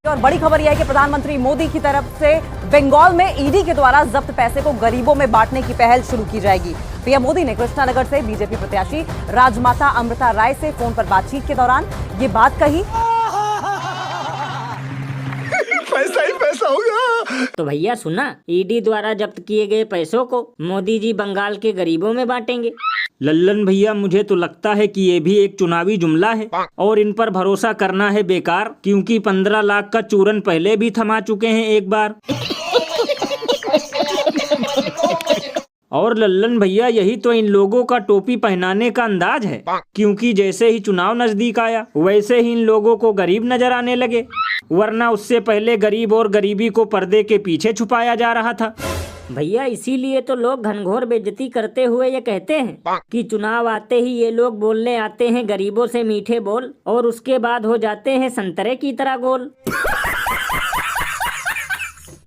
और बड़ी खबर यह है कि प्रधानमंत्री मोदी की तरफ से बंगाल में ईडी के द्वारा जब्त पैसे को गरीबों में बांटने की पहल शुरू की जाएगी। पीएम मोदी ने कृष्णानगर से बीजेपी प्रत्याशी राजमाता अमृता राय से फोन पर बातचीत के दौरान ये बात कही। पैसा ही पैसा होगा। तो भैया सुना, ईडी द्वारा जब्त किए गए पैसों को मोदी जी बंगाल के गरीबों में बांटेंगे। लल्लन भैया, मुझे तो लगता है कि ये भी एक चुनावी जुमला है और इन पर भरोसा करना है बेकार, क्योंकि 15 लाख का चूरन पहले भी थमा चुके हैं एक बार। और लल्लन भैया, यही तो इन लोगों का टोपी पहनाने का अंदाज है, क्योंकि जैसे ही चुनाव नजदीक आया वैसे ही इन लोगों को गरीब नजर आने लगे, वरना उससे पहले गरीब और गरीबी को पर्दे के पीछे छुपाया जा रहा था। भैया इसीलिए तो लोग घनघोर बेइज्जती करते हुए ये कहते हैं कि चुनाव आते ही ये लोग बोलने आते हैं गरीबों से मीठे बोल, और उसके बाद हो जाते हैं संतरे की तरह गोल।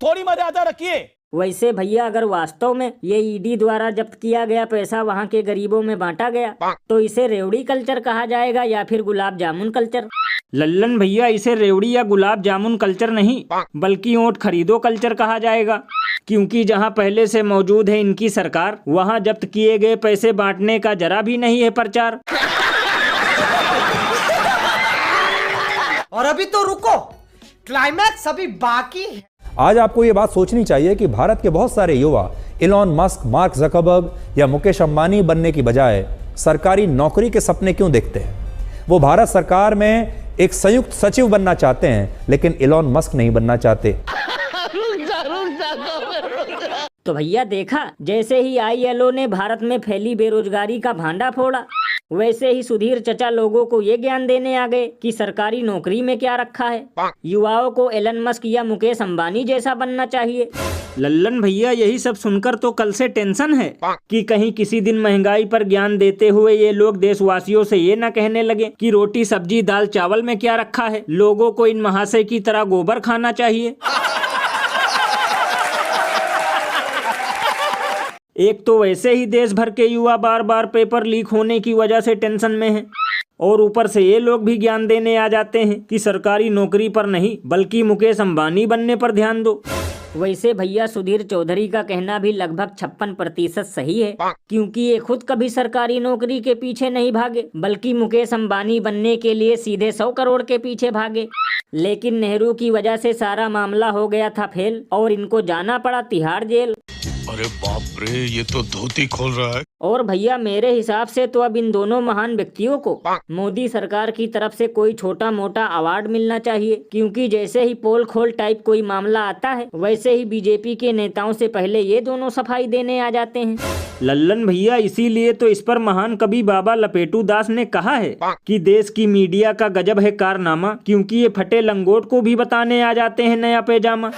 थोड़ी मर्यादा रखिए। वैसे भैया, अगर वास्तव में ये ईडी द्वारा जब्त किया गया पैसा वहाँ के गरीबों में बांटा गया तो इसे रेवड़ी कल्चर कहा जाएगा या फिर गुलाब जामुन कल्चर। लल्लन भैया, इसे रेवड़ी या गुलाब जामुन कल्चर नहीं बल्कि ऊँट खरीदो कल्चर कहा जाएगा, क्योंकि जहां पहले से मौजूद है इनकी सरकार, वहां जब्त किए गए पैसे बांटने का जरा भी नहीं है प्रचार। और अभी तो रुको, क्लाइमैक्स अभी बाकी है। आज आपको ये बात सोचनी चाहिए कि भारत के बहुत सारे युवा इलॉन मस्क, मार्क ज़करबर्ग या मुकेश अंबानी बनने की बजाय सरकारी नौकरी के सपने क्यों देखते हैं। वो भारत सरकार में एक संयुक्त सचिव बनना चाहते हैं, लेकिन इलॉन मस्क नहीं बनना चाहते। तो भैया देखा, जैसे ही आईएलओ ने भारत में फैली बेरोजगारी का भांडा फोड़ा, वैसे ही सुधीर चचा लोगों को ये ज्ञान देने आ गए कि सरकारी नौकरी में क्या रखा है। युवाओं को एलन मस्क या मुकेश अंबानी जैसा बनना चाहिए। लल्लन भैया, यही सब सुनकर तो कल से टेंशन है कि कहीं किसी दिन महंगाई पर ज्ञान देते हुए ये लोग देशवासियों से ये न कहने लगे कि रोटी सब्जी दाल चावल में क्या रखा है। लोगों को इन महाशय की तरह गोबर खाना चाहिए। एक तो वैसे ही देश भर के युवा बार बार पेपर लीक होने की वजह से टेंशन में हैं, और ऊपर से ये लोग भी ज्ञान देने आ जाते हैं कि सरकारी नौकरी पर नहीं बल्कि मुकेश अंबानी बनने पर ध्यान दो। वैसे भैया, सुधीर चौधरी का कहना भी लगभग 56% सही है, क्योंकि ये खुद कभी सरकारी नौकरी के पीछे नहीं भागे, बल्कि मुकेश अंबानी बनने के लिए सीधे 100 करोड़ के पीछे भागे। लेकिन नेहरू की वजह से सारा मामला हो गया था फेल और इनको जाना पड़ा तिहाड़ जेल। अरे बाप रे, ये तो धोती खोल रहा है। और भैया, मेरे हिसाब से तो अब इन दोनों महान व्यक्तियों को मोदी सरकार की तरफ से कोई छोटा मोटा अवार्ड मिलना चाहिए, क्योंकि जैसे ही पोल खोल टाइप कोई मामला आता है वैसे ही बीजेपी के नेताओं से पहले ये दोनों सफाई देने आ जाते हैं। लल्लन भैया, इसीलिए तो इस पर महान कवि बाबा लपेटू दास ने कहा है कि देश की मीडिया का गजब है कारनामा, क्योंकि ये फटे लंगोट को भी बताने आ जाते हैं नया पैजामा।